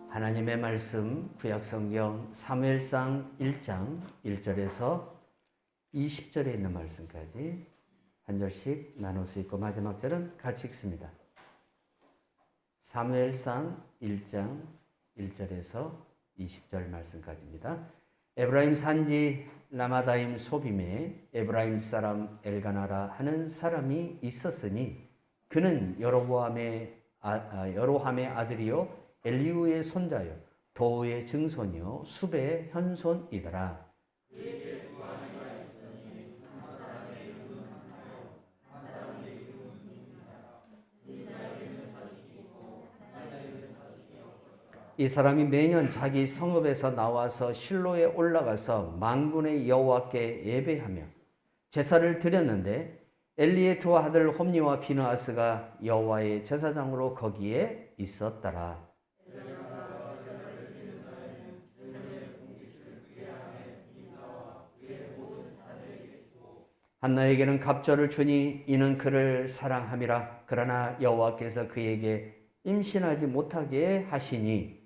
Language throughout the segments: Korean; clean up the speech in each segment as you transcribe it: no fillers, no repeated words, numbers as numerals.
하나님의 말씀 구약성경 사무엘상 1장 1절에서 20절에 있는 말씀까지 한 절씩 나눠서 읽고 마지막 절은 같이 읽습니다. 사무엘상 1장 1절에서 20절 말씀까지입니다. 에브라임 산지 라마다임 소빔에 에브라임 사람 엘가나라 하는 사람이 있었으니 그는 여로함의 아들이요 엘리후의 손자요 도의 증손이요 숲의 현손이더라. 이 사람이 매년 자기 성읍에서 나와서 실로에 올라가서 만군의 여호와께 예배하며 제사를 드렸는데 엘리의 두 아들 홈니와 비느하스가 여호와의 제사장으로 거기에 있었더라. 한나에게는 갑절을 주니 이는 그를 사랑함이라. 그러나 여호와께서 그에게 임신하지 못하게 하시니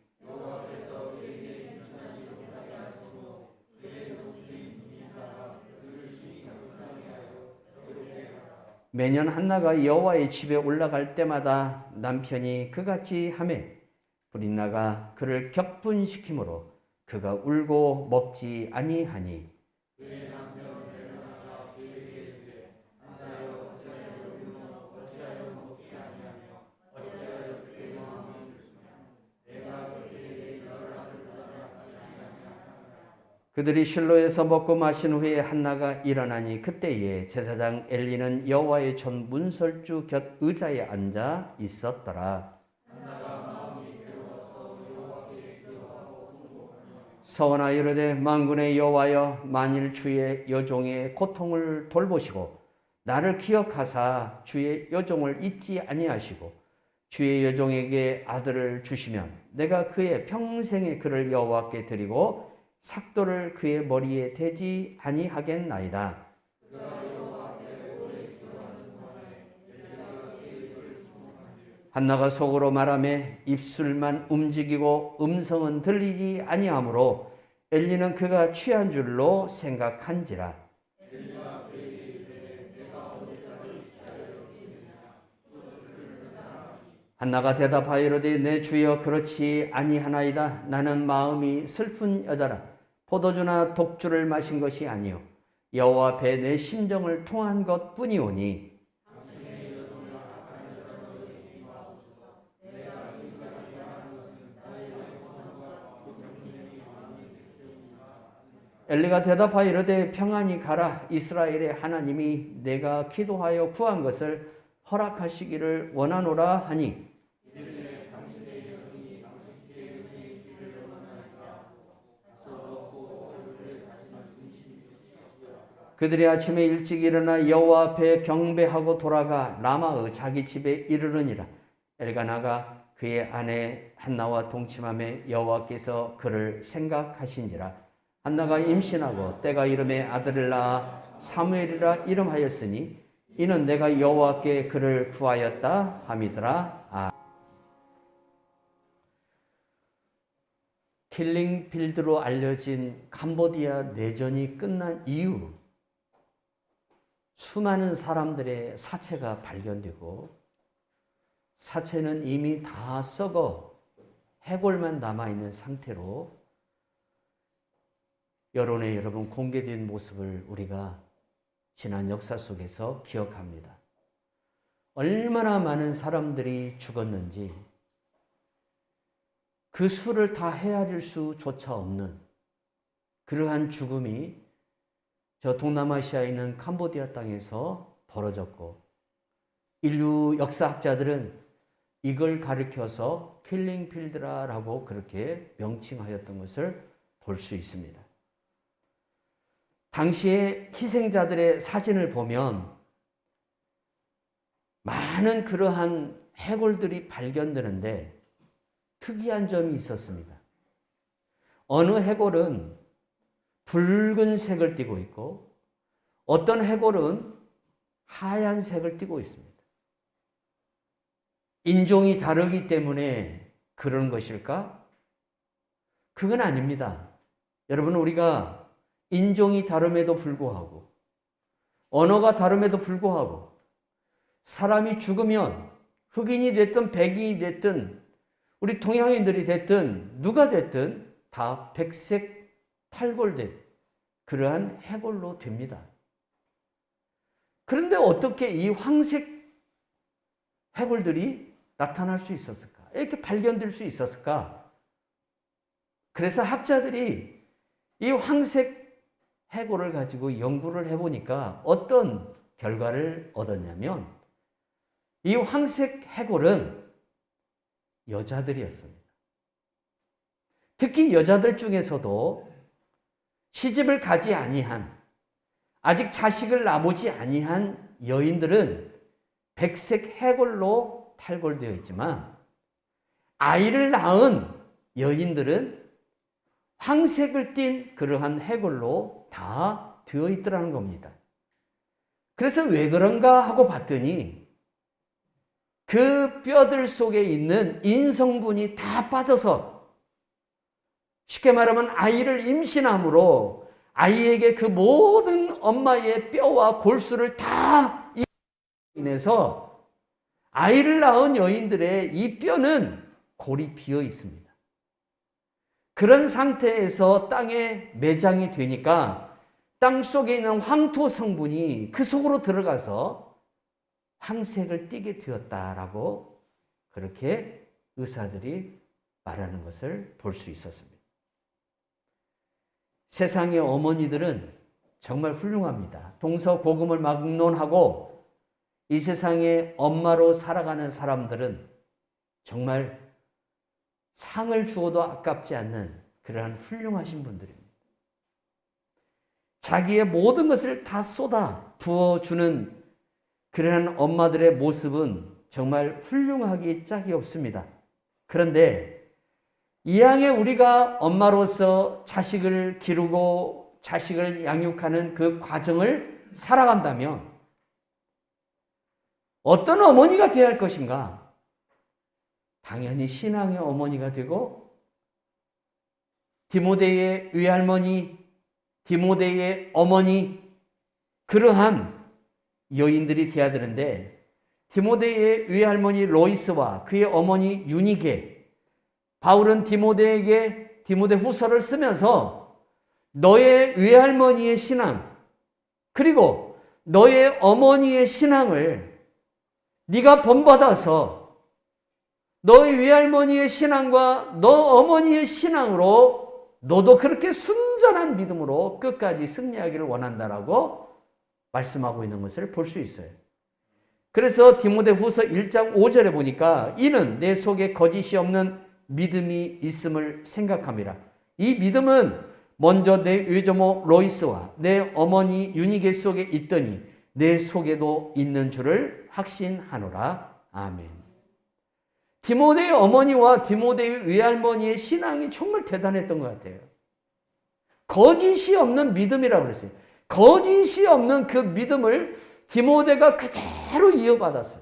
매년 한나가 여호와의 집에 올라갈 때마다 남편이 그같이 하매 불이 나가 그를 격분시키므로 그가 울고 먹지 아니하니 그들이 실로에서 먹고 마신 후에 한나가 일어나니 그때에 제사장 엘리는 여호와의 전 문설주 곁 의자에 앉아 있었더라. 서원하여 이르되 만군의 여호와여 만일 주의 여종의 고통을 돌보시고 나를 기억하사 주의 여종을 잊지 아니하시고 주의 여종에게 아들을 주시면 내가 그의 평생의 그를 여호와께 드리고 삭도를 그의 머리에 대지 아니하겠나이다. 한나가 속으로 말하매 입술만 움직이고 음성은 들리지 아니하므로 엘리는 그가 취한 줄로 생각한지라. 한나가 대답하여 이르되 내 주여 그렇지 아니하나이다. 나는 마음이 슬픈 여자라. 포도주나 독주를 마신 것이 아니요 여호와 앞에 내 심정을 통한 것뿐이오니 엘리가 대답하여 이르되 평안히 가라. 이스라엘의 하나님이 내가 기도하여 구한 것을 허락하시기를 원하노라 하니 그들이 아침에 일찍 일어나 여호와 앞에 경배하고 돌아가 라마의 자기 집에 이르르니라. 엘가나가 그의 아내 한나와 동침하며 여호와께서 그를 생각하신지라. 한나가 임신하고 때가 이름에 아들을 낳아 사무엘이라 이름하였으니 이는 내가 여호와께 그를 구하였다 함이더라. 킬링필드로 알려진 캄보디아 내전이 끝난 이후 수많은 사람들의 사체가 발견되고 사체는 이미 다 썩어 해골만 남아있는 상태로 여론에 여러분 공개된 모습을 우리가 지난 역사 속에서 기억합니다. 얼마나 많은 사람들이 죽었는지 그 수를 다 헤아릴 수조차 없는 그러한 죽음이 저 동남아시아에 있는 캄보디아 땅에서 벌어졌고 인류 역사학자들은 이걸 가리켜서 킬링필드라고 그렇게 명칭하였던 것을 볼 수 있습니다. 당시의 희생자들의 사진을 보면 많은 그러한 해골들이 발견되는데 특이한 점이 있었습니다. 어느 해골은 붉은색을 띠고 있고 어떤 해골은 하얀색을 띠고 있습니다. 인종이 다르기 때문에 그런 것일까? 그건 아닙니다. 여러분, 우리가 인종이 다름에도 불구하고, 언어가 다름에도 불구하고, 사람이 죽으면 흑인이 됐든 백인이 됐든 우리 동양인들이 됐든 누가 됐든 다 백색 탈골된 그러한 해골로 됩니다. 그런데 어떻게 이 황색 해골들이 나타날 수 있었을까? 이렇게 발견될 수 있었을까? 그래서 학자들이 이 황색 해골을 가지고 연구를 해보니까 어떤 결과를 얻었냐면, 이 황색 해골은 여자들이었습니다. 특히 여자들 중에서도 시집을 가지 아니한, 아직 자식을 낳아보지 아니한 여인들은 백색 해골로 탈골되어 있지만, 아이를 낳은 여인들은 황색을 띤 그러한 해골로 다 되어 있더라는 겁니다. 그래서 왜 그런가 하고 봤더니 그 뼈들 속에 있는 인성분이 다 빠져서, 쉽게 말하면 아이를 임신함으로 아이에게 그 모든 엄마의 뼈와 골수를 다 인해서 아이를 낳은 여인들의 이 뼈는 골이 비어 있습니다. 그런 상태에서 땅에 매장이 되니까 땅 속에 있는 황토 성분이 그 속으로 들어가서 황색을 띠게 되었다라고 그렇게 의사들이 말하는 것을 볼 수 있었습니다. 세상의 어머니들은 정말 훌륭합니다. 동서고금을 막론하고 이 세상에 엄마로 살아가는 사람들은 정말 상을 주어도 아깝지 않는 그러한 훌륭하신 분들입니다. 자기의 모든 것을 다 쏟아 부어주는 그러한 엄마들의 모습은 정말 훌륭하기 짝이 없습니다. 그런데 이왕에 우리가 엄마로서 자식을 기르고 자식을 양육하는 그 과정을 살아간다면 어떤 어머니가 되어야 할 것인가? 당연히 신앙의 어머니가 되고 디모데의 외할머니, 디모데의 어머니, 그러한 여인들이 되어야 되는데, 디모데의 외할머니 로이스와 그의 어머니 유니게, 바울은 디모데에게 디모데 후서를 쓰면서 너의 외할머니의 신앙, 그리고 너의 어머니의 신앙을 네가 본받아서 너의 외할머니의 신앙과 너 어머니의 신앙으로 너도 그렇게 순전한 믿음으로 끝까지 승리하기를 원한다라고 말씀하고 있는 것을 볼 수 있어요. 그래서 디모데 후서 1장 5절에 보니까 이는 내 속에 거짓이 없는 믿음이 있음을 생각함이라. 이 믿음은 먼저 내 외조모 로이스와 내 어머니 유니게 속에 있더니 내 속에도 있는 줄을 확신하노라. 아멘. 디모데의 어머니와 디모데의 외할머니의 신앙이 정말 대단했던 것 같아요. 거짓이 없는 믿음이라고 그랬어요. 거짓이 없는 그 믿음을 디모데가 그대로 이어받았어요.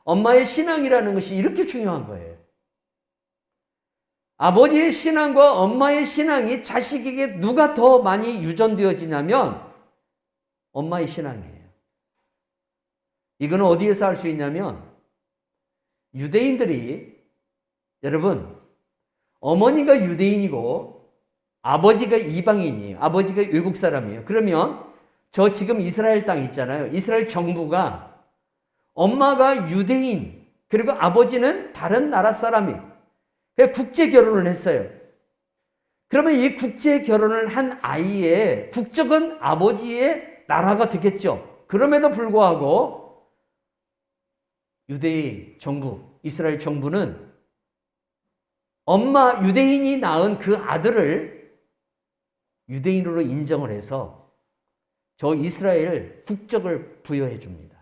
엄마의 신앙이라는 것이 이렇게 중요한 거예요. 아버지의 신앙과 엄마의 신앙이 자식에게 누가 더 많이 유전되어지냐면 엄마의 신앙이에요. 이거는 어디에서 알 수 있냐면 유대인들이, 여러분, 어머니가 유대인이고 아버지가 이방인이에요. 아버지가 외국 사람이에요. 그러면 저 지금 이스라엘 땅 있잖아요. 이스라엘 정부가 엄마가 유대인 그리고 아버지는 다른 나라 사람이에요. 국제 결혼을 했어요. 그러면 이 국제 결혼을 한 아이의 국적은 아버지의 나라가 되겠죠. 그럼에도 불구하고 유대인 정부, 이스라엘 정부는 엄마 유대인이 낳은 그 아들을 유대인으로 인정을 해서 저 이스라엘 국적을 부여해 줍니다.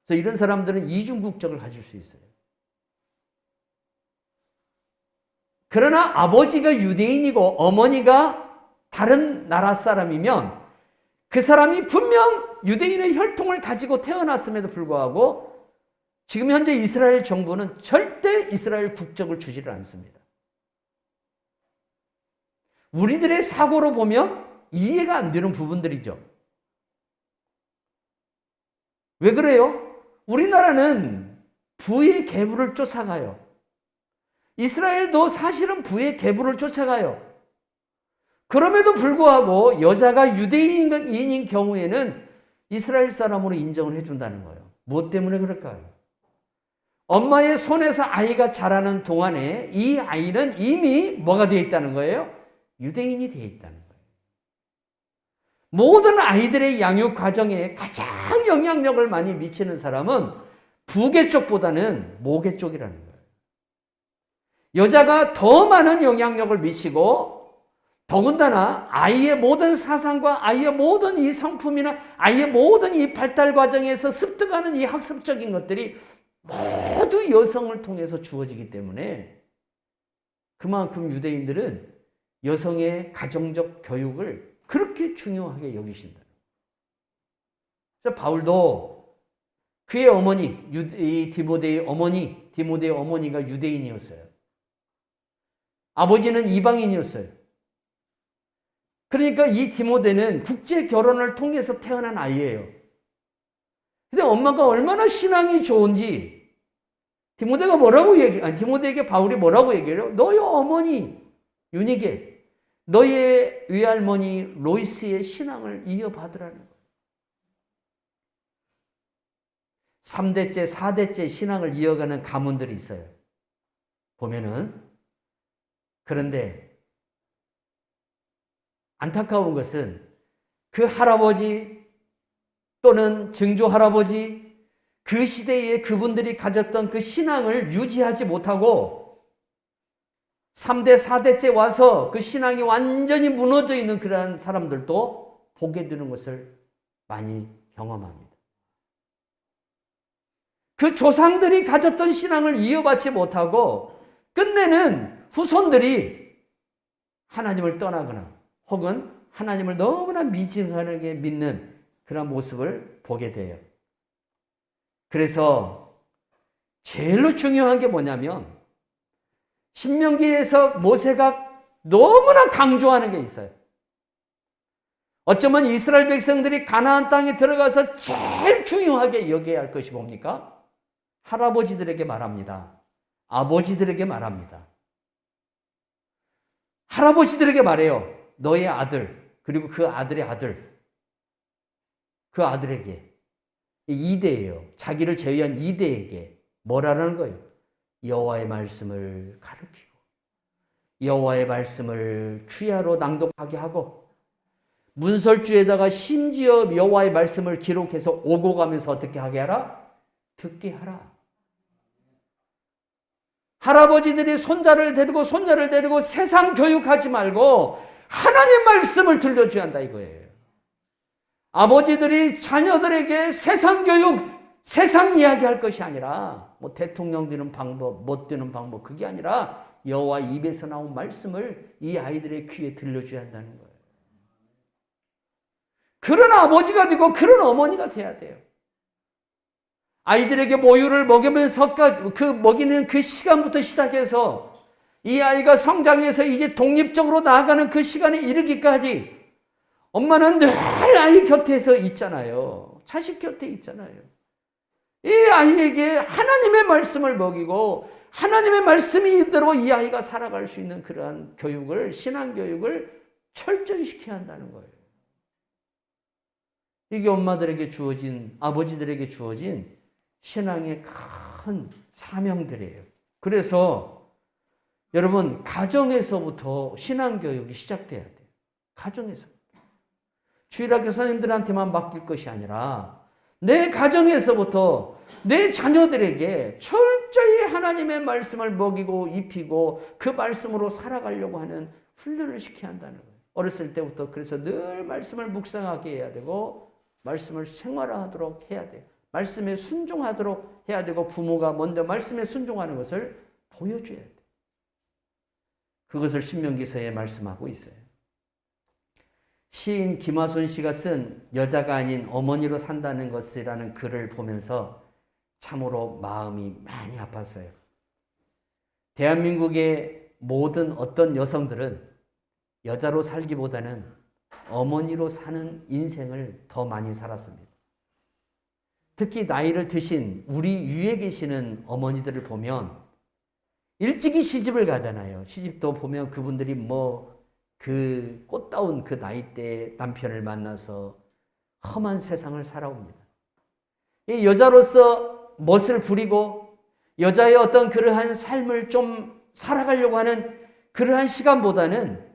그래서 이런 사람들은 이중 국적을 가질 수 있어요. 그러나 아버지가 유대인이고 어머니가 다른 나라 사람이면 그 사람이 분명 유대인의 혈통을 가지고 태어났음에도 불구하고 지금 현재 이스라엘 정부는 절대 이스라엘 국적을 주지를 않습니다. 우리들의 사고로 보면 이해가 안 되는 부분들이죠. 왜 그래요? 우리나라는 부의 계부를 쫓아가요. 이스라엘도 사실은 부의 계부를 쫓아가요. 그럼에도 불구하고 여자가 유대인인 경우에는 이스라엘 사람으로 인정을 해준다는 거예요. 무엇 때문에 그럴까요? 엄마의 손에서 아이가 자라는 동안에 이 아이는 이미 뭐가 되어 있다는 거예요? 유대인이 되어 있다는 거예요. 모든 아이들의 양육 과정에 가장 영향력을 많이 미치는 사람은 부계 쪽보다는 모계 쪽이라는 거예요. 여자가 더 많은 영향력을 미치고 더군다나 아이의 모든 사상과 아이의 모든 이 성품이나 아이의 모든 이 발달 과정에서 습득하는 이 학습적인 것들이 모두 여성을 통해서 주어지기 때문에 그만큼 유대인들은 여성의 가정적 교육을 그렇게 중요하게 여기신다. 바울도 그의 어머니, 디모데의 어머니가 유대인이었어요. 아버지는 이방인이었어요. 그러니까 이 디모데는 국제 결혼을 통해서 태어난 아이예요. 근데 엄마가 얼마나 신앙이 좋은지 디모데에게 바울이 뭐라고 얘기해요? 너희 어머니 유니게 너의 외할머니 로이스의 신앙을 이어받으라는 거예요. 3대째, 4대째 신앙을 이어가는 가문들이 있어요. 보면은. 그런데 안타까운 것은 그 할아버지 또는 증조 할아버지 그 시대에 그분들이 가졌던 그 신앙을 유지하지 못하고 3대, 4대째 와서 그 신앙이 완전히 무너져 있는 그러한 사람들도 보게 되는 것을 많이 경험합니다. 그 조상들이 가졌던 신앙을 이어받지 못하고 끝내는 후손들이 하나님을 떠나거나 혹은 하나님을 너무나 미진하게 믿는 그런 모습을 보게 돼요. 그래서 제일로 중요한 게 뭐냐면 신명기에서 모세가 너무나 강조하는 게 있어요. 어쩌면 이스라엘 백성들이 가나안 땅에 들어가서 제일 중요하게 여겨야 할 것이 뭡니까? 할아버지들에게 말합니다. 아버지들에게 말합니다. 할아버지들에게 말해요. 너의 아들, 그리고 그 아들의 아들, 그 아들에게, 2대예요. 자기를 제외한 2대에게 뭐라는 거예요? 여호와의 말씀을 가르치고 여호와의 말씀을 주야로 낭독하게 하고 문설주에다가 심지어 여호와의 말씀을 기록해서 오고 가면서 어떻게 하게 하라? 듣게 하라. 할아버지들이 손자를 데리고 세상 교육하지 말고 하나님 말씀을 들려줘야 한다 이거예요. 아버지들이 자녀들에게 세상 교육, 세상 이야기 할 것이 아니라 뭐 대통령 되는 방법, 못 되는 방법 그게 아니라 여호와 입에서 나온 말씀을 이 아이들의 귀에 들려줘야 한다는 거예요. 그런 아버지가 되고 그런 어머니가 돼야 돼요. 아이들에게 모유를 먹이면서 먹이는 그 시간부터 시작해서 이 아이가 성장해서 이제 독립적으로 나아가는 그 시간에 이르기까지 엄마는 늘 아이 곁에서 있잖아요. 자식 곁에 있잖아요. 이 아이에게 하나님의 말씀을 먹이고 하나님의 말씀이 이대로 이 아이가 살아갈 수 있는 그러한 교육을, 신앙교육을 철저히 시켜야 한다는 거예요. 이게 엄마들에게 주어진, 아버지들에게 주어진 신앙의 큰 사명들이에요. 그래서 여러분 가정에서부터 신앙교육이 시작돼야 돼요. 가정에서부터. 주일학 교사님들한테만 맡길 것이 아니라 내 가정에서부터 내 자녀들에게 철저히 하나님의 말씀을 먹이고 입히고 그 말씀으로 살아가려고 하는 훈련을 시켜야 한다는 거예요. 어렸을 때부터 그래서 늘 말씀을 묵상하게 해야 되고 말씀을 생활화하도록 해야 돼요. 말씀에 순종하도록 해야 되고 부모가 먼저 말씀에 순종하는 것을 보여줘야 돼요. 그것을 신명기서에 말씀하고 있어요. 시인 김화순 씨가 쓴 여자가 아닌 어머니로 산다는 것이라는 글을 보면서 참으로 마음이 많이 아팠어요. 대한민국의 모든 어떤 여성들은 여자로 살기보다는 어머니로 사는 인생을 더 많이 살았습니다. 특히 나이를 드신 우리 위에 계시는 어머니들을 보면 일찍이 시집을 가잖아요. 시집도 보면 그분들이 그 꽃다운 그 나이대에 남편을 만나서 험한 세상을 살아옵니다. 이 여자로서 멋을 부리고 여자의 어떤 그러한 삶을 좀 살아가려고 하는 그러한 시간보다는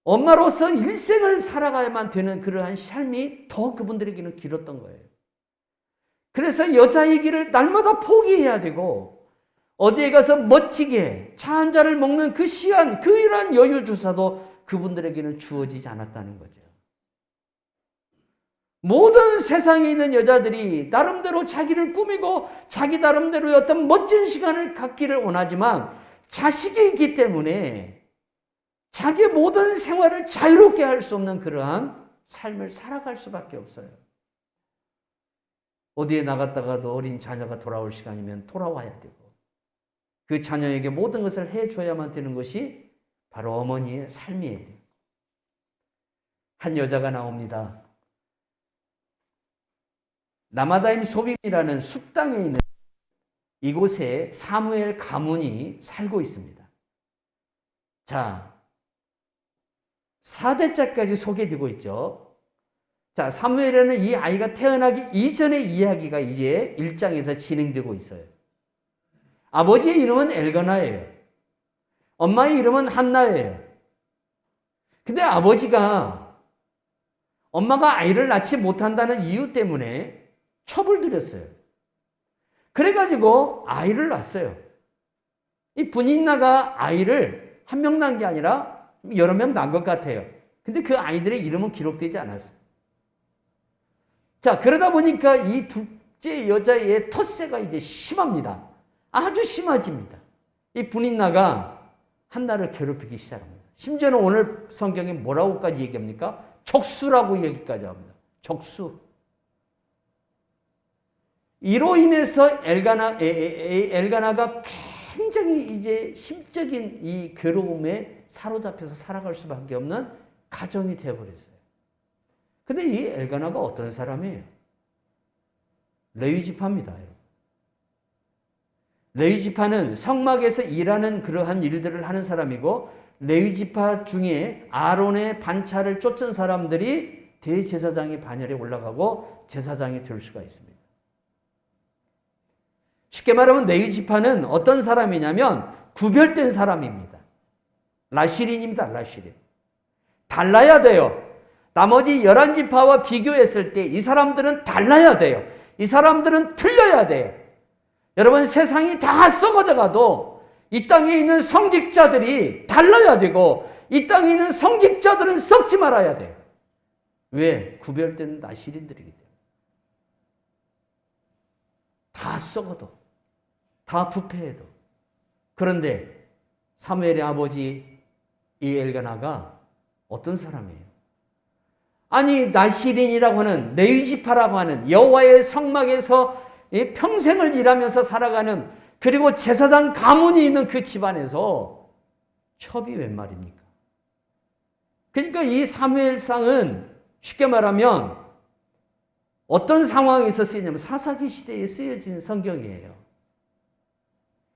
엄마로서 일생을 살아가야만 되는 그러한 삶이 더 그분들에게는 길었던 거예요. 그래서 여자의 길을 날마다 포기해야 되고 어디에 가서 멋지게 차 한 잔을 먹는 그 시간, 그 이러한 여유조차도 그분들에게는 주어지지 않았다는 거죠. 모든 세상에 있는 여자들이 나름대로 자기를 꾸미고 자기 나름대로의 어떤 멋진 시간을 갖기를 원하지만 자식이 있기 때문에 자기의 모든 생활을 자유롭게 할 수 없는 그러한 삶을 살아갈 수밖에 없어요. 어디에 나갔다가도 어린 자녀가 돌아올 시간이면 돌아와야 되고 그 자녀에게 모든 것을 해줘야만 되는 것이 바로 어머니의 삶이에요. 한 여자가 나옵니다. 라마다임 소빔이라는 숲땅에 있는 이곳에 사무엘 가문이 살고 있습니다. 자, 4대째까지 소개되고 있죠. 자, 사무엘에는 이 아이가 태어나기 이전의 이야기가 이제 1장에서 진행되고 있어요. 아버지의 이름은 엘가나예요. 엄마의 이름은 한나예요. 근데 아버지가 엄마가 아이를 낳지 못한다는 이유 때문에 첩을 들였어요. 그래가지고 아이를 낳았어요. 이 분인나가 아이를 한 명 낳은 게 아니라 여러 명 낳은 것 같아요. 근데 그 아이들의 이름은 기록되지 않았어요. 자, 그러다 보니까 이 둘째 여자의 텃세가 이제 심합니다. 아주 심해집니다. 이 분인나가 한나를 괴롭히기 시작합니다. 심지어는 오늘 성경에 뭐라고까지 얘기합니까? 적수라고 얘기까지 합니다. 적수. 이로 인해서 엘가나가 굉장히 이제 심적인 이 괴로움에 사로잡혀서 살아갈 수밖에 없는 가정이 되어버렸어요. 근데 이 엘가나가 어떤 사람이에요? 레위 지파입니다. 레위 지파는 성막에서 일하는 그러한 일들을 하는 사람이고 레위 지파 중에 아론의 반차를 쫓은 사람들이 대제사장의 반열에 올라가고 제사장이 될 수가 있습니다. 쉽게 말하면 레위 지파는 어떤 사람이냐면 구별된 사람입니다. 라시린입니다. 라시린. 달라야 돼요. 나머지 11지파와 비교했을 때 이 사람들은 달라야 돼요. 이 사람들은 틀려야 돼요. 여러분, 세상이 다 썩어져 가도 이 땅에 있는 성직자들이 달라야 되고 이 땅에 있는 성직자들은 썩지 말아야 돼요. 왜? 구별된 나시린들이기 때문에. 다 썩어도, 다 부패해도. 그런데 사무엘의 아버지 이 엘가나가 어떤 사람이에요? 아니, 나시린이라고 하는 레위지파라고 하는 여호와의 성막에서 평생을 일하면서 살아가는, 그리고 제사장 가문이 있는 그 집안에서 첩이 웬 말입니까? 그러니까 이 사무엘상은 쉽게 말하면 어떤 상황에서 쓰이냐면 사사기 시대에 쓰여진 성경이에요.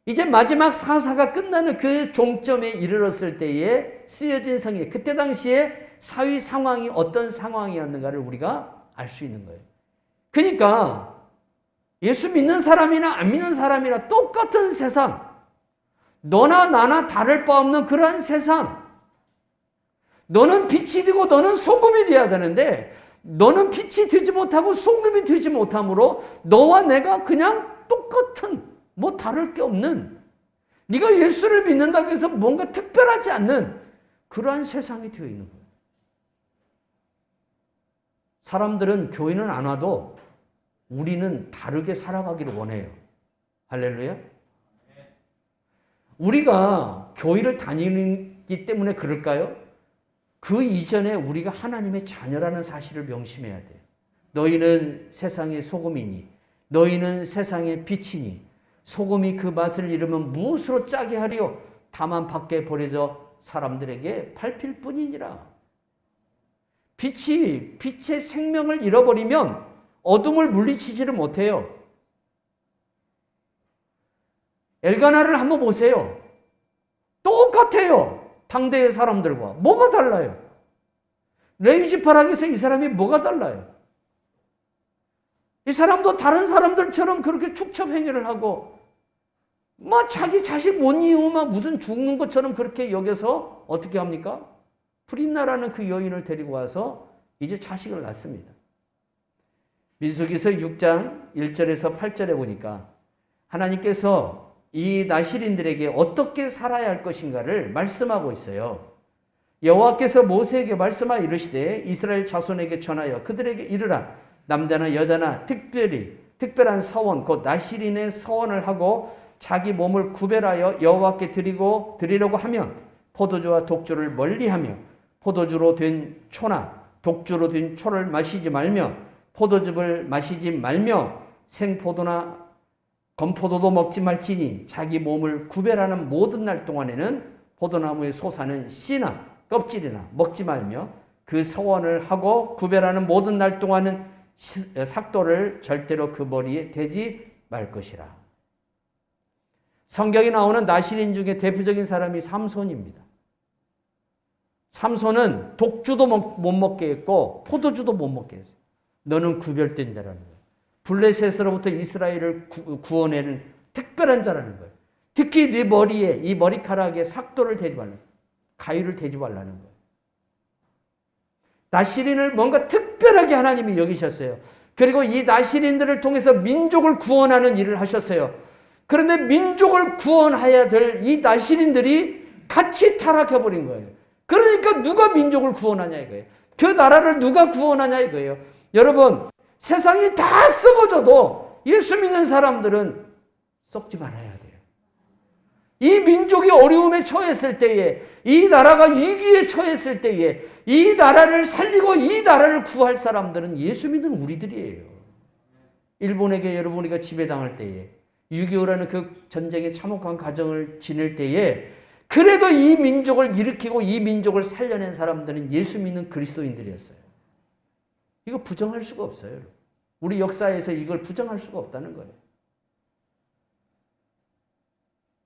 이제 마지막 사사가 끝나는 그 종점에 이르렀을 때에 쓰여진 성경, 그때 당시에 사회 상황이 어떤 상황이었는가를 우리가 알 수 있는 거예요. 그러니까 예수 믿는 사람이나 안 믿는 사람이나 똑같은 세상, 너나 나나 다를 바 없는 그러한 세상, 너는 빛이 되고 너는 소금이 되어야 되는데 너는 빛이 되지 못하고 소금이 되지 못함으로 너와 내가 그냥 똑같은, 뭐 다를 게 없는, 네가 예수를 믿는다고 해서 뭔가 특별하지 않는 그러한 세상이 되어 있는 거예요. 사람들은 교회는 안 와도 우리는 다르게 살아가기를 원해요. 할렐루야. 우리가 교회를 다니기 때문에 그럴까요? 그 이전에 우리가 하나님의 자녀라는 사실을 명심해야 돼요. 너희는 세상의 소금이니 너희는 세상의 빛이니 소금이 그 맛을 잃으면 무엇으로 짜게 하리요? 다만 밖에 버려져 사람들에게 밟힐 뿐이니라. 빛의 생명을 잃어버리면 어둠을 물리치지를 못해요. 엘가나를 한번 보세요. 똑같아요. 당대의 사람들과. 뭐가 달라요? 레위 지파락에서 이 사람이 뭐가 달라요? 이 사람도 다른 사람들처럼 그렇게 축첩 행위를 하고 자기 자식 못 이으면 무슨 죽는 것처럼 그렇게 여겨서 어떻게 합니까? 브릿나라는 그 여인을 데리고 와서 이제 자식을 낳습니다. 민수기서 6장 1절에서 8절에 보니까 하나님께서 이 나실인들에게 어떻게 살아야 할 것인가를 말씀하고 있어요. 여호와께서 모세에게 말씀하여 이르시되 이스라엘 자손에게 전하여 그들에게 이르라. 남자나 여자나 특별한 서원 곧 나실인의 서원을 하고 자기 몸을 구별하여 여호와께 드리려고 하면 포도주와 독주를 멀리하며 포도주로 된 초나 독주로 된 초를 마시지 말며 포도즙을 마시지 말며 생포도나 건포도도 먹지 말지니 자기 몸을 구별하는 모든 날 동안에는 포도나무에 솟아는 씨나 껍질이나 먹지 말며 그 서원을 하고 구별하는 모든 날 동안은 삭도를 절대로 그 머리에 대지 말 것이라. 성경에 나오는 나실인 중에 대표적인 사람이 삼손입니다. 삼손은 독주도 못 먹게 했고 포도주도 못 먹게 했어요. 너는 구별된 자라는 거예요. 블레셋으로부터 이스라엘을 구원하는 특별한 자라는 거예요. 특히 네 머리에 이 머리카락에 삭도를 대지 말라는 거예요. 가위를 대지 말라는 거예요. 나실인을 뭔가 특별하게 하나님이 여기셨어요. 그리고 이 나실인들을 통해서 민족을 구원하는 일을 하셨어요. 그런데 민족을 구원해야 될 이 나실인들이 같이 타락해버린 거예요. 그러니까 누가 민족을 구원하냐 이거예요. 그 나라를 누가 구원하냐 이거예요. 여러분, 세상이 다 썩어져도 예수 믿는 사람들은 썩지 말아야 돼요. 이 민족이 어려움에 처했을 때에, 이 나라가 위기에 처했을 때에 이 나라를 살리고 이 나라를 구할 사람들은 예수 믿는 우리들이에요. 일본에게 여러분이가 지배당할 때에 6.25라는 그 전쟁의 참혹한 과정을 지낼 때에 그래도 이 민족을 일으키고 이 민족을 살려낸 사람들은 예수 믿는 그리스도인들이었어요. 이거 부정할 수가 없어요. 우리 역사에서 이걸 부정할 수가 없다는 거예요.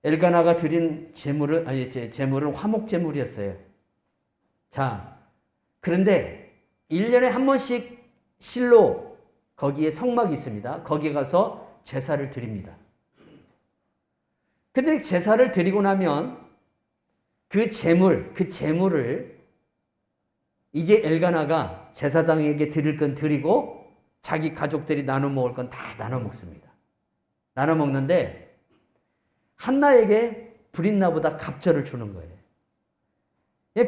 엘가나가 드린 제물은 화목 제물이었어요. 자, 그런데 1년에 한 번씩 실로 거기에 성막이 있습니다. 거기에 가서 제사를 드립니다. 근데 제사를 드리고 나면 그 제물을 이제 엘가나가 제사장에게 드릴 건 드리고 자기 가족들이 나눠 먹을 건 다 나눠 먹습니다. 나눠 먹는데 한나에게 브릿나보다 갑절을 주는 거예요.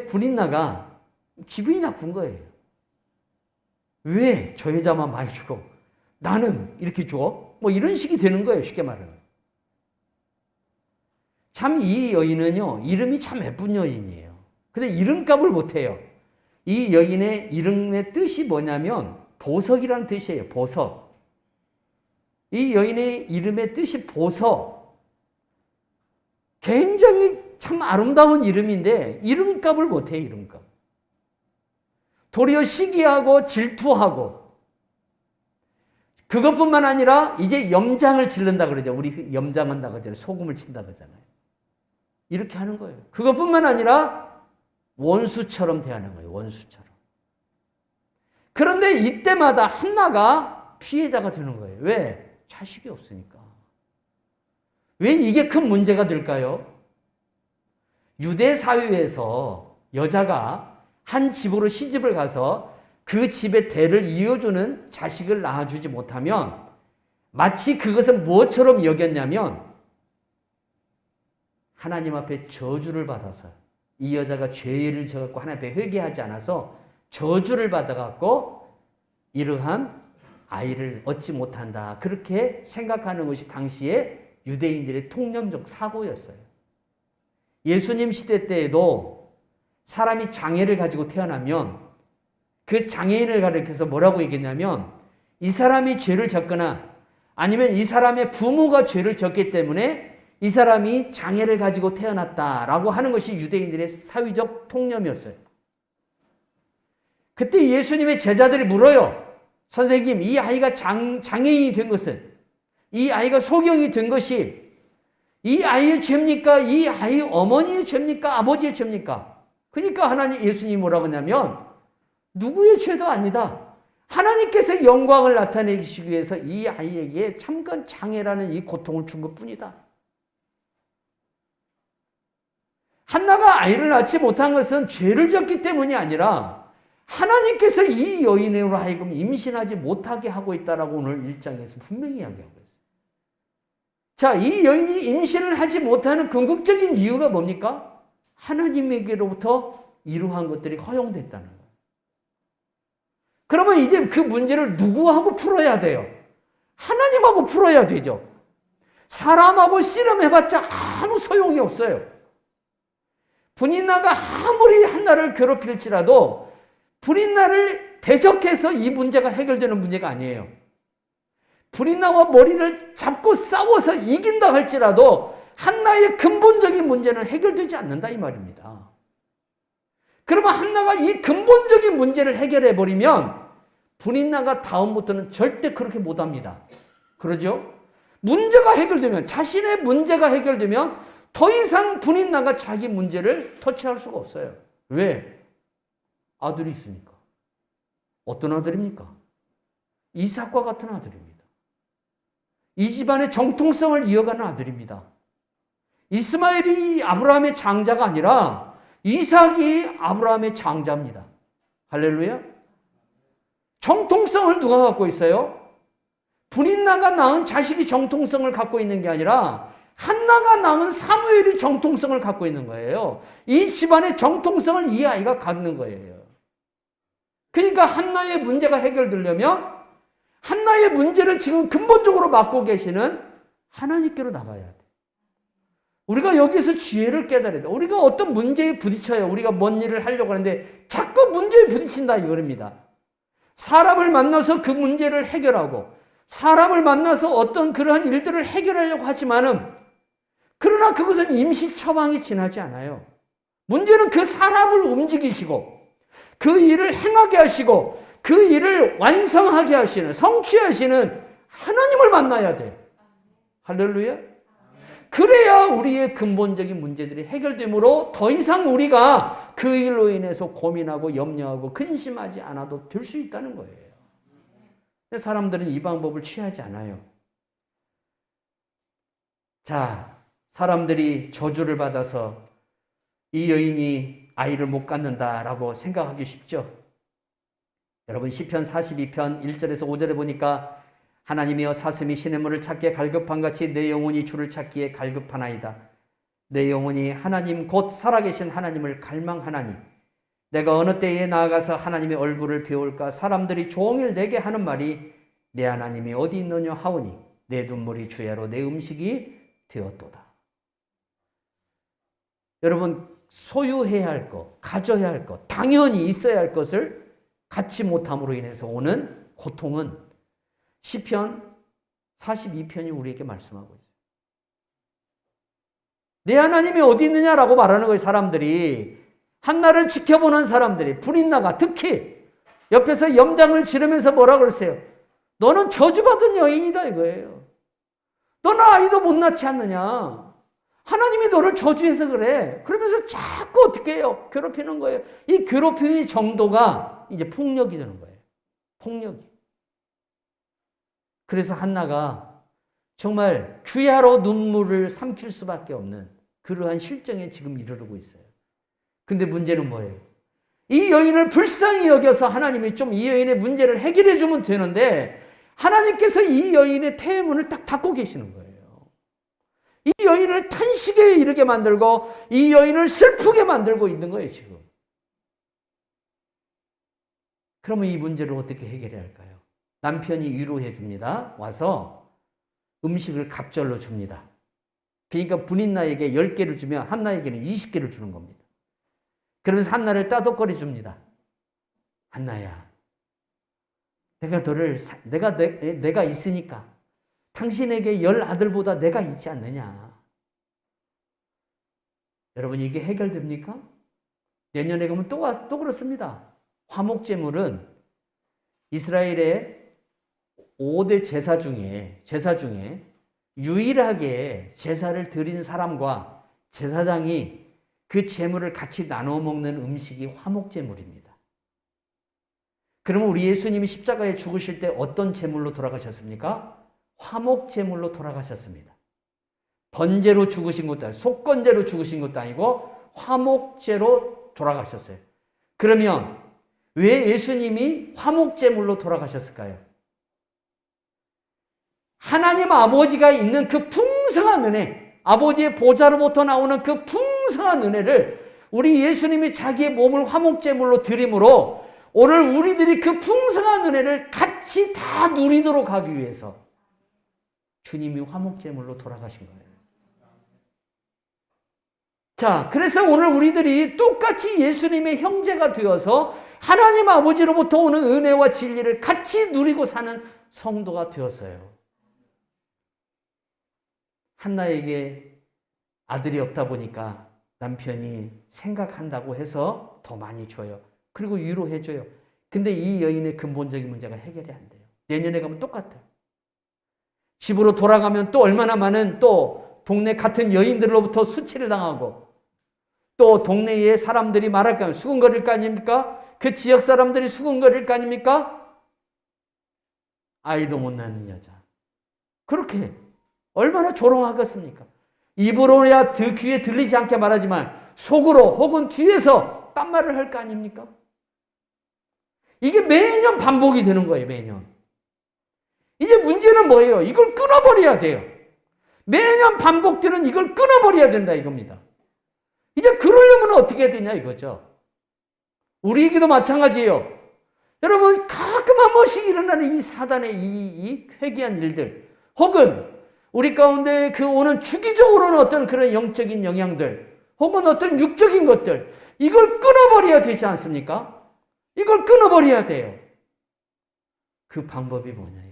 브릿나가 기분이 나쁜 거예요. 왜 저 여자만 많이 주고 나는 이렇게 줘? 뭐 이런 식이 되는 거예요. 쉽게 말하면. 참 이 여인은요, 이름이 참 예쁜 여인이에요. 근데 이름값을 못해요. 이 여인의 이름의 뜻이 뭐냐면 보석이라는 뜻이에요. 보석. 이 여인의 이름의 뜻이 보석. 굉장히 참 아름다운 이름인데 이름값을 못해요. 이름값. 도리어 시기하고 질투하고 그것뿐만 아니라 이제 염장을 지른다 그러죠. 우리 염장한다 그러잖아요. 소금을 친다 그러잖아요. 이렇게 하는 거예요. 그것뿐만 아니라 원수처럼 대하는 거예요. 원수처럼. 그런데 이때마다 한나가 피해자가 되는 거예요. 왜? 자식이 없으니까. 왜 이게 큰 문제가 될까요? 유대 사회에서 여자가 한 집으로 시집을 가서 그 집의 대를 이어주는 자식을 낳아주지 못하면 마치 그것은 무엇처럼 여겼냐면 하나님 앞에 저주를 받아서 이 여자가 죄를 져갖고 하나님 앞에 회개하지 않아서 저주를 받아갖고 이러한 아이를 얻지 못한다. 그렇게 생각하는 것이 당시에 유대인들의 통념적 사고였어요. 예수님 시대 때에도 사람이 장애를 가지고 태어나면 그 장애인을 가리켜서 뭐라고 얘기했냐면 이 사람이 죄를 졌거나 아니면 이 사람의 부모가 죄를 졌기 때문에 이 사람이 장애를 가지고 태어났다라고 하는 것이 유대인들의 사회적 통념이었어요. 그때 예수님의 제자들이 물어요. 선생님, 이 아이가 장애인이 된 것은, 이 아이가 소경이 된 것이 이 아이의 죄입니까? 이 아이 어머니의 죄입니까? 아버지의 죄입니까? 그러니까 예수님이 뭐라고 하냐면 누구의 죄도 아니다. 하나님께서 영광을 나타내시기 위해서 이 아이에게 잠깐 장애라는 이 고통을 준 것뿐이다. 한나가 아이를 낳지 못한 것은 죄를 졌기 때문이 아니라 하나님께서 이 여인으로 하여금 임신하지 못하게 하고 있다라고 오늘 1장에서 분명히 이야기하고 있어요. 자, 이 여인이 임신을 하지 못하는 궁극적인 이유가 뭡니까? 하나님에게로부터 이러한 것들이 허용됐다는 거예요. 그러면 이제 그 문제를 누구하고 풀어야 돼요? 하나님하고 풀어야 되죠. 사람하고 씨름해봤자 아무 소용이 없어요. 분인나가 아무리 한나를 괴롭힐지라도 분인나를 대적해서 이 문제가 해결되는 문제가 아니에요. 분인나와 머리를 잡고 싸워서 이긴다 할지라도 한나의 근본적인 문제는 해결되지 않는다 이 말입니다. 그러면 한나가 이 근본적인 문제를 해결해버리면 분인나가 다음부터는 절대 그렇게 못합니다. 그러죠? 문제가 해결되면, 자신의 문제가 해결되면 더 이상 분인나가 자기 문제를 터치할 수가 없어요. 왜? 아들이 있으니까. 어떤 아들입니까? 이삭과 같은 아들입니다. 이 집안의 정통성을 이어가는 아들입니다. 이스마엘이 아브라함의 장자가 아니라 이삭이 아브라함의 장자입니다. 할렐루야. 정통성을 누가 갖고 있어요? 분인나가 낳은 자식이 정통성을 갖고 있는 게 아니라 한나가 낳은 사무엘이 정통성을 갖고 있는 거예요. 이 집안의 정통성을 이 아이가 갖는 거예요. 그러니까 한나의 문제가 해결되려면 한나의 문제를 지금 근본적으로 맡고 계시는 하나님께로 나가야 돼. 우리가 여기서 지혜를 깨달아야 돼. 우리가 어떤 문제에 부딪혀요. 우리가 뭔 일을 하려고 하는데 자꾸 문제에 부딪힌다 이거입니다. 사람을 만나서 그 문제를 해결하고 사람을 만나서 어떤 그러한 일들을 해결하려고 하지만은 그러나 그것은 임시 처방이 지나지 않아요. 문제는 그 사람을 움직이시고 그 일을 행하게 하시고 그 일을 완성하게 하시는, 성취하시는 하나님을 만나야 돼. 할렐루야. 그래야 우리의 근본적인 문제들이 해결되므로 더 이상 우리가 그 일로 인해서 고민하고 염려하고 근심하지 않아도 될 수 있다는 거예요. 근데 사람들은 이 방법을 취하지 않아요. 자, 사람들이 저주를 받아서 이 여인이 아이를 못 갖는다라고 생각하기 쉽죠. 여러분 시편 42편 1절에서 5절에 보니까 하나님이여 사슴이 시냇물을 찾기에 갈급한 같이 내 영혼이 주를 찾기에 갈급하나이다. 내 영혼이 하나님 곧 살아계신 하나님을 갈망하나니 내가 어느 때에 나아가서 하나님의 얼굴을 배울까. 사람들이 종일 내게 하는 말이 내 하나님이 어디 있느냐 하오니 내 눈물이 주야로 내 음식이 되었도다. 여러분 소유해야 할 것, 가져야 할 것, 당연히 있어야 할 것을 갖지 못함으로 인해서 오는 고통은 시편 42편이 우리에게 말씀하고 있어요. 내 하나님이 어디 있느냐라고 말하는 거예요. 사람들이, 한나를 지켜보는 사람들이, 분인나가 특히 옆에서 염장을 지르면서 뭐라 그러세요? 너는 저주받은 여인이다 이거예요. 너는 아이도 못 낳지 않느냐. 하나님이 너를 저주해서 그래. 그러면서 자꾸 어떻게 해요? 괴롭히는 거예요. 이 괴롭힘의 정도가 이제 폭력이 되는 거예요. 폭력이. 그래서 한나가 정말 주야로 눈물을 삼킬 수밖에 없는 그러한 실정에 지금 이르르고 있어요. 근데 문제는 뭐예요? 이 여인을 불쌍히 여겨서 하나님이 좀 이 여인의 문제를 해결해 주면 되는데 하나님께서 이 여인의 태문을 딱 닫고 계시는 거예요. 이 여인을 탄식에 이르게 만들고 이 여인을 슬프게 만들고 있는 거예요, 지금. 그러면 이 문제를 어떻게 해결해야 할까요? 남편이 위로해 줍니다. 와서 음식을 갑절로 줍니다. 그러니까 분인나에게 10개를 주면 한나에게는 20개를 주는 겁니다. 그러면서 한나를 따독거려 줍니다. 한나야, 내가 있으니까 당신에게 10 아들보다 내가 있지 않느냐. 여러분 이게 해결됩니까? 내년에 가면 또 그렇습니다. 화목제물은 이스라엘의 5대 제사 중에 유일하게 제사를 드린 사람과 제사장이 그 제물을 같이 나눠 먹는 음식이 화목제물입니다. 그러면 우리 예수님이 십자가에 죽으실 때 어떤 제물로 돌아가셨습니까? 화목제물로 돌아가셨습니다. 번제로 죽으신 것도 아니고 속건제로 죽으신 것도 아니고 화목제로 돌아가셨어요. 그러면 왜 예수님이 화목제물로 돌아가셨을까요? 하나님 아버지가 있는 그 풍성한 은혜, 아버지의 보좌로부터 나오는 그 풍성한 은혜를 우리 예수님이 자기의 몸을 화목제물로 드림으로 오늘 우리들이 그 풍성한 은혜를 같이 다 누리도록 하기 위해서 주님이 화목제물로 돌아가신 거예요. 자, 그래서 오늘 우리들이 똑같이 예수님의 형제가 되어서 하나님 아버지로부터 오는 은혜와 진리를 같이 누리고 사는 성도가 되었어요. 한나에게 아들이 없다 보니까 남편이 생각한다고 해서 더 많이 줘요. 그리고 위로해줘요. 근데 이 여인의 근본적인 문제가 해결이 안 돼요. 내년에 가면 똑같아요. 집으로 돌아가면 또 얼마나 많은 또 동네 같은 여인들로부터 수치를 당하고 또 동네의 사람들이 말할까요? 수군거릴 거 아닙니까? 그 지역 사람들이 수군거릴 거 아닙니까? 아이도 못 낳는 여자. 그렇게 얼마나 조롱하겠습니까? 입으로야 귀에 들리지 않게 말하지만 속으로 혹은 뒤에서 딴 말을 할 거 아닙니까? 이게 매년 반복이 되는 거예요. 매년. 이제 문제는 뭐예요? 이걸 끊어버려야 돼요. 매년 반복되는 이걸 끊어버려야 된다 이겁니다. 이제 그러려면 어떻게 해야 되냐 이거죠. 우리에게도 마찬가지예요. 여러분 가끔 한 번씩 일어나는 이 사단의 이 회개한 일들 혹은 우리 가운데 그 오는 주기적으로는 어떤 그런 영적인 영향들 혹은 어떤 육적인 것들 이걸 끊어버려야 되지 않습니까? 이걸 끊어버려야 돼요. 그 방법이 뭐냐?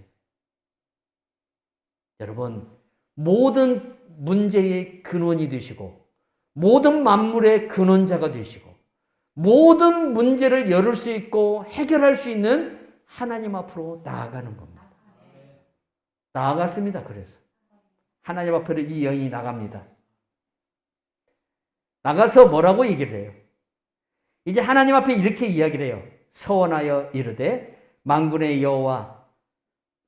여러분 모든 문제의 근원이 되시고 모든 만물의 근원자가 되시고 모든 문제를 열을 수 있고 해결할 수 있는 하나님 앞으로 나아가는 겁니다. 나아갔습니다. 그래서 하나님 앞으로 이 여인이 나갑니다. 나가서 뭐라고 얘기를 해요? 이제 하나님 앞에 이렇게 이야기를 해요. 서원하여 이르되 만군의 여호와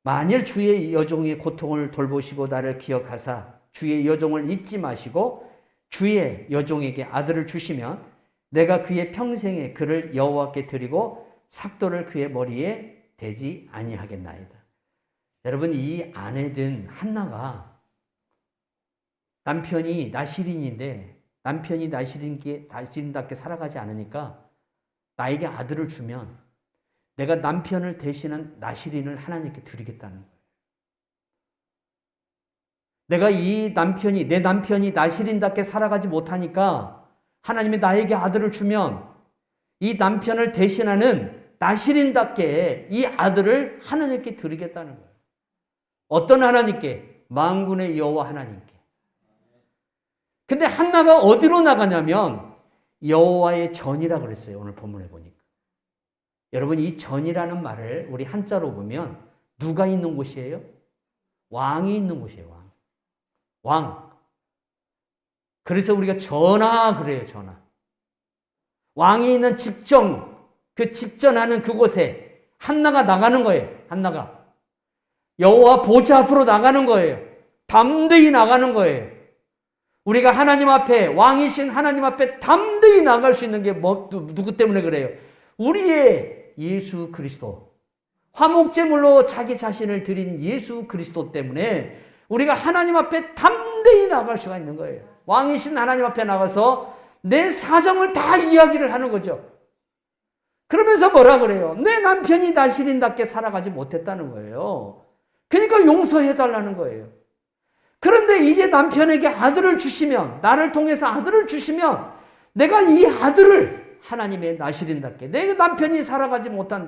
만일 주의 여종의 고통을 돌보시고 나를 기억하사 주의 여종을 잊지 마시고 주의 여종에게 아들을 주시면 내가 그의 평생에 그를 여호와께 드리고 삭도를 그의 머리에 대지 아니하겠나이다. 여러분 이 아내된 한나가 남편이 나시린인데 남편이 나시린답게 살아가지 않으니까 나에게 아들을 주면 내가 남편을 대신한 나시린을 하나님께 드리겠다는 거예요. 내가 내 남편이 나시린답게 살아가지 못하니까 하나님이 나에게 아들을 주면 이 남편을 대신하는 나시린답게 이 아들을 하나님께 드리겠다는 거예요. 어떤 하나님께? 만군의 여호와 하나님께. 근데 한나가 어디로 나가냐면 여호와의 전이라 그랬어요. 오늘 본문에 보니까. 여러분 이 전이라는 말을 우리 한자로 보면 누가 있는 곳이에요? 왕이 있는 곳이에요. 왕. 그래서 우리가 전하 그래요. 전하. 왕이 있는 집정, 그 집전하는 그곳에 한나가 나가는 거예요. 한나가. 여호와 보좌 앞으로 나가는 거예요. 담대히 나가는 거예요. 우리가 하나님 앞에 왕이신 하나님 앞에 담대히 나갈 수 있는 게 누구 때문에 그래요? 우리의 예수 그리스도. 화목제물로 자기 자신을 드린 예수 그리스도 때문에 우리가 하나님 앞에 담대히 나갈 수가 있는 거예요. 왕이신 하나님 앞에 나가서 내 사정을 다 이야기를 하는 거죠. 그러면서 뭐라 그래요? 내 남편이 나시린답게 살아가지 못했다는 거예요. 그러니까 용서해달라는 거예요. 그런데 이제 남편에게 아들을 주시면, 나를 통해서 아들을 주시면 내가 이 아들을 하나님의 나시린답게, 내 남편이 살아가지 못한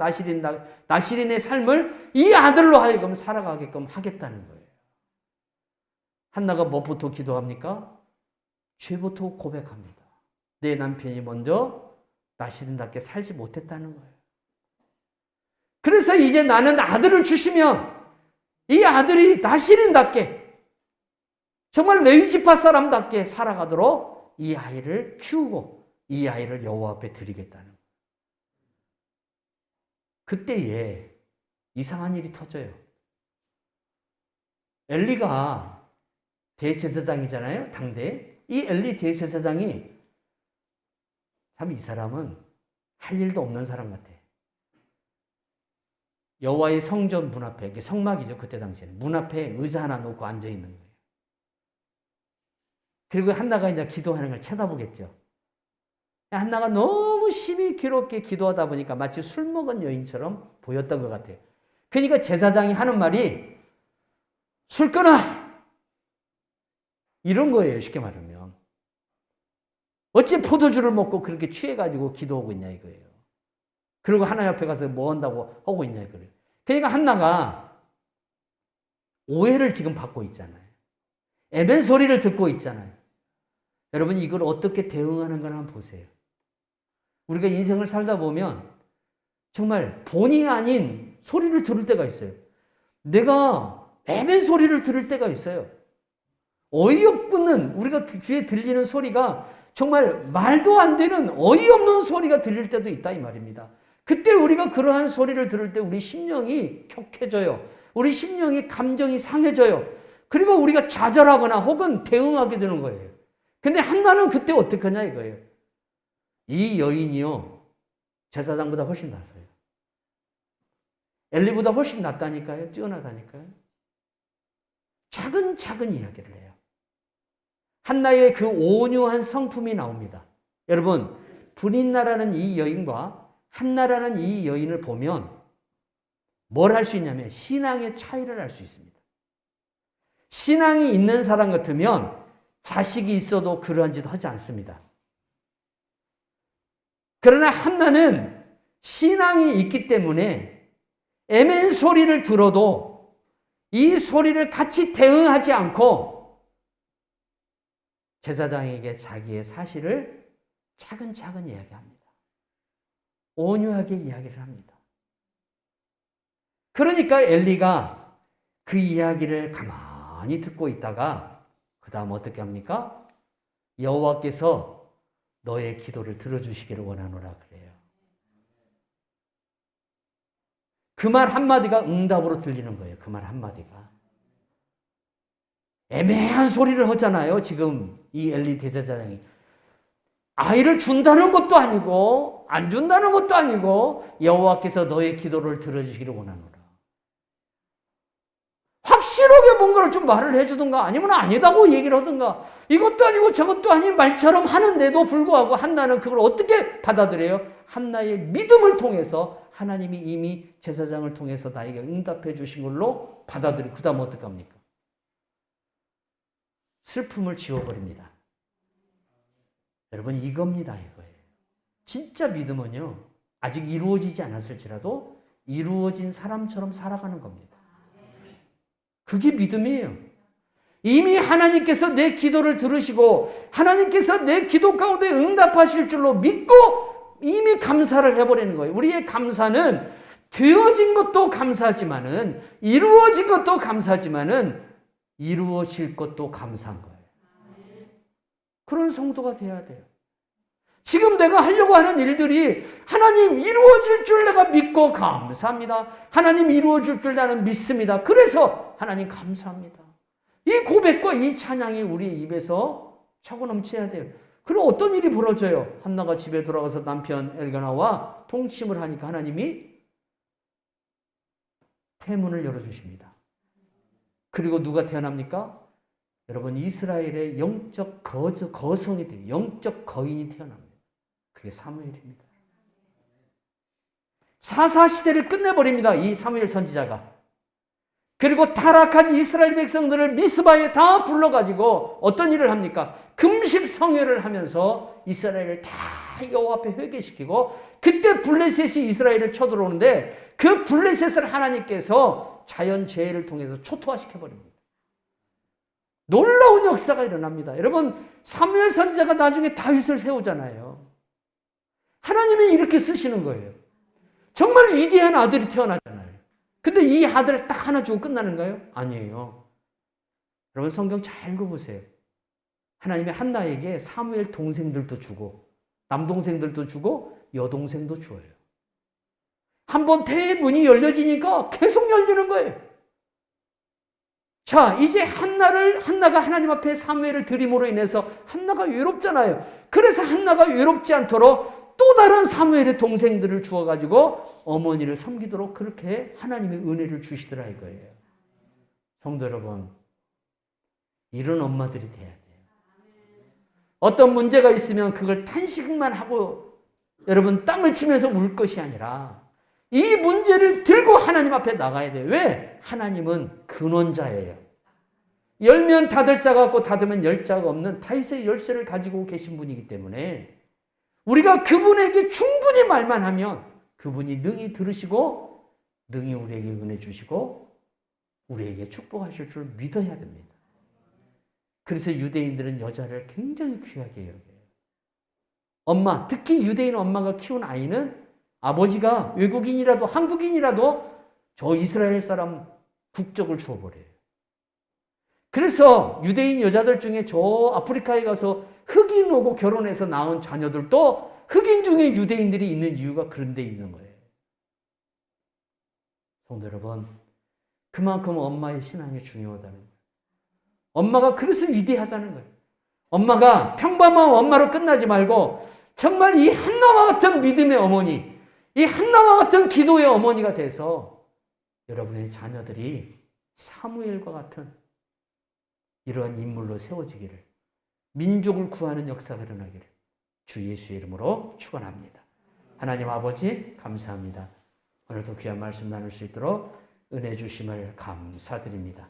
나시린의 삶을 이 아들로 하여금 살아가게끔 하겠다는 거예요. 한나가 무엇부터 기도합니까? 죄부터 고백합니다. 내 남편이 먼저 나시린답게 살지 못했다는 거예요. 그래서 이제 나는 아들을 주시면 이 아들이 나시린답게 정말 레위 지파 사람답게 살아가도록 이 아이를 키우고 이 아이를 여호와 앞에 드리겠다는 거예요. 그때에 이상한 일이 터져요. 엘리가 대제사장이잖아요. 당대. 이 엘리 대제사장이 참 이 사람은 할 일도 없는 사람 같아. 여호와의 성전 문 앞에, 이게 성막이죠. 그때 당시에는. 문 앞에 의자 하나 놓고 앉아 있는 거예요. 그리고 한나가 이제 기도하는 걸 쳐다보겠죠. 한나가 너무 심히 기롭게 기도하다 보니까 마치 술 먹은 여인처럼 보였던 것 같아요. 그러니까 제사장이 하는 말이 술 끊어! 이런 거예요. 쉽게 말하면. 어찌 포도주를 먹고 그렇게 취해가지고 기도하고 있냐 이거예요. 그리고 하나님 앞에 가서 뭐 한다고 하고 있냐 이거예요. 그러니까 한나가 오해를 지금 받고 있잖아요. 애맨 소리를 듣고 있잖아요. 여러분 이걸 어떻게 대응하는 걸 한번 보세요. 우리가 인생을 살다 보면 정말 본의 아닌 소리를 들을 때가 있어요. 내가 애맨 소리를 들을 때가 있어요. 어이없는 우리가 귀에 들리는 소리가 정말 말도 안 되는 어이없는 소리가 들릴 때도 있다 이 말입니다. 그때 우리가 그러한 소리를 들을 때 우리 심령이 격해져요. 우리 심령이 감정이 상해져요. 그리고 우리가 좌절하거나 혹은 대응하게 되는 거예요. 근데 한나는 그때 어떻게 하냐 이거예요. 이 여인이요. 제사장보다 훨씬 낫어요. 엘리보다 훨씬 낫다니까요. 뛰어나다니까요. 차근차근 이야기를 해요. 한나의 그 온유한 성품이 나옵니다. 여러분, 브린나라는 이 여인과 한나라는 이 여인을 보면 뭘 할 수 있냐면 신앙의 차이를 알 수 있습니다. 신앙이 있는 사람 같으면 자식이 있어도 그러한 짓 하지 않습니다. 그러나 한나는 신앙이 있기 때문에 애맨 소리를 들어도 이 소리를 같이 대응하지 않고 제사장에게 자기의 사실을 차근차근 이야기합니다. 온유하게 이야기를 합니다. 그러니까 엘리가 그 이야기를 가만히 듣고 있다가 그 다음 어떻게 합니까? 여호와께서 너의 기도를 들어주시기를 원하노라 그래요. 그 말 한마디가 응답으로 들리는 거예요. 그 말 한마디가. 애매한 소리를 하잖아요. 지금 이 엘리 대제사장이. 아이를 준다는 것도 아니고 안 준다는 것도 아니고 여호와께서 너의 기도를 들어주시기를 원하노라. 확실하게 뭔가를 좀 말을 해주든가 아니면 아니다고 얘기를 하든가 이것도 아니고 저것도 아닌 말처럼 하는데도 불구하고 한나는 그걸 어떻게 받아들여요? 한나의 믿음을 통해서 하나님이 이미 제사장을 통해서 나에게 응답해 주신 걸로 받아들이고 그 다음 어떻게 합니까? 슬픔을 지워버립니다. 여러분 이겁니다. 이거예요. 진짜 믿음은요. 아직 이루어지지 않았을지라도 이루어진 사람처럼 살아가는 겁니다. 그게 믿음이에요. 이미 하나님께서 내 기도를 들으시고 하나님께서 내 기도 가운데 응답하실 줄로 믿고 이미 감사를 해버리는 거예요. 우리의 감사는 되어진 것도 감사하지만은 이루어진 것도 감사하지만은 이루어질 것도 감사한 거예요. 그런 성도가 돼야 돼요. 지금 내가 하려고 하는 일들이 하나님 이루어질 줄 내가 믿고 감사합니다. 하나님 이루어질 줄 나는 믿습니다. 그래서 하나님 감사합니다. 이 고백과 이 찬양이 우리 입에서 차고 넘쳐야 돼요. 그리고 어떤 일이 벌어져요? 한나가 집에 돌아가서 남편 엘가나와 통침을 하니까 하나님이 태문을 열어주십니다. 그리고 누가 태어납니까? 여러분 이스라엘의 영적 거성이 돼요. 영적 거인이 태어납니다. 그게 사무엘입니다. 사사시대를 끝내버립니다. 이 사무엘 선지자가. 그리고 타락한 이스라엘 백성들을 미스바에 다 불러가지고 어떤 일을 합니까? 금식 성회를 하면서 이스라엘을 다 여호와 앞에 회개시키고 그때 블레셋이 이스라엘을 쳐들어오는데 그 블레셋을 하나님께서 자연재해를 통해서 초토화시켜버립니다. 놀라운 역사가 일어납니다. 여러분, 사무엘 선지자가 나중에 다윗을 세우잖아요. 하나님이 이렇게 쓰시는 거예요. 정말 위대한 아들이 태어나잖아요. 근데 이 아들 딱 하나 주고 끝나는가요? 아니에요. 여러분, 성경 잘 읽어보세요. 하나님이 한나에게 사무엘 동생들도 주고 남동생들도 주고 여동생도 주어요. 한번 대문이 열려지니까 계속 열리는 거예요. 자, 이제 한나가 하나님 앞에 사무엘을 드림으로 인해서 한나가 외롭잖아요. 그래서 한나가 외롭지 않도록 또 다른 사무엘의 동생들을 주어가지고 어머니를 섬기도록 그렇게 하나님의 은혜를 주시더라 이거예요. 성도 여러분, 이런 엄마들이 돼야 돼요. 어떤 문제가 있으면 그걸 탄식만 하고 여러분 땅을 치면서 울 것이 아니라 이 문제를 들고 하나님 앞에 나가야 돼요. 왜? 하나님은 근원자예요. 열면 닫을 자가 없고 닫으면 열 자가 없는 다윗의 열쇠를 가지고 계신 분이기 때문에 우리가 그분에게 충분히 말만 하면 그분이 능히 들으시고 능히 우리에게 은혜 주시고 우리에게 축복하실 줄 믿어야 됩니다. 그래서 유대인들은 여자를 굉장히 귀하게 여겨요. 엄마, 특히 유대인 엄마가 키운 아이는 아버지가 외국인이라도 한국인이라도 저 이스라엘 사람 국적을 주어버려요. 그래서 유대인 여자들 중에 저 아프리카에 가서 흑인 오고 결혼해서 낳은 자녀들도 흑인 중에 유대인들이 있는 이유가 그런 데 있는 거예요. 성도 여러분, 그만큼 엄마의 신앙이 중요하다는 거예요. 엄마가 그래서 위대하다는 거예요. 엄마가 평범한 엄마로 끝나지 말고 정말 이 한나와 같은 믿음의 어머니, 이 한나와 같은 기도의 어머니가 돼서 여러분의 자녀들이 사무엘과 같은 이러한 인물로 세워지기를, 민족을 구하는 역사가 일어나기를 주 예수의 이름으로 축원합니다. 하나님 아버지 감사합니다. 오늘도 귀한 말씀 나눌 수 있도록 은혜 주심을 감사드립니다.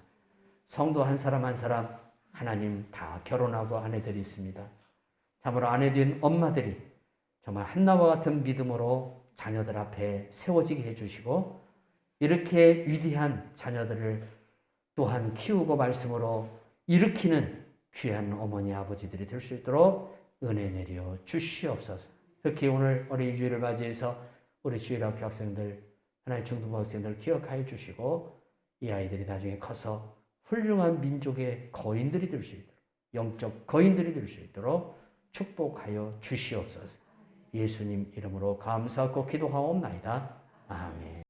성도 한 사람 한 사람 하나님 다 결혼하고 아내들이 있습니다. 참으로 아내된 엄마들이 정말 한나와 같은 믿음으로 자녀들 앞에 세워지게 해주시고 이렇게 위대한 자녀들을 또한 키우고 말씀으로 일으키는 귀한 어머니 아버지들이 될 수 있도록 은혜 내려 주시옵소서. 특히 오늘 어린이 주일을 맞이해서 우리 주일학교 학생들, 하나의 중등부 학생들 기억하여 주시고 이 아이들이 나중에 커서 훌륭한 민족의 거인들이 될 수 있도록, 영적 거인들이 될 수 있도록 축복하여 주시옵소서. 예수님 이름으로 감사하고 기도하옵나이다. 아멘.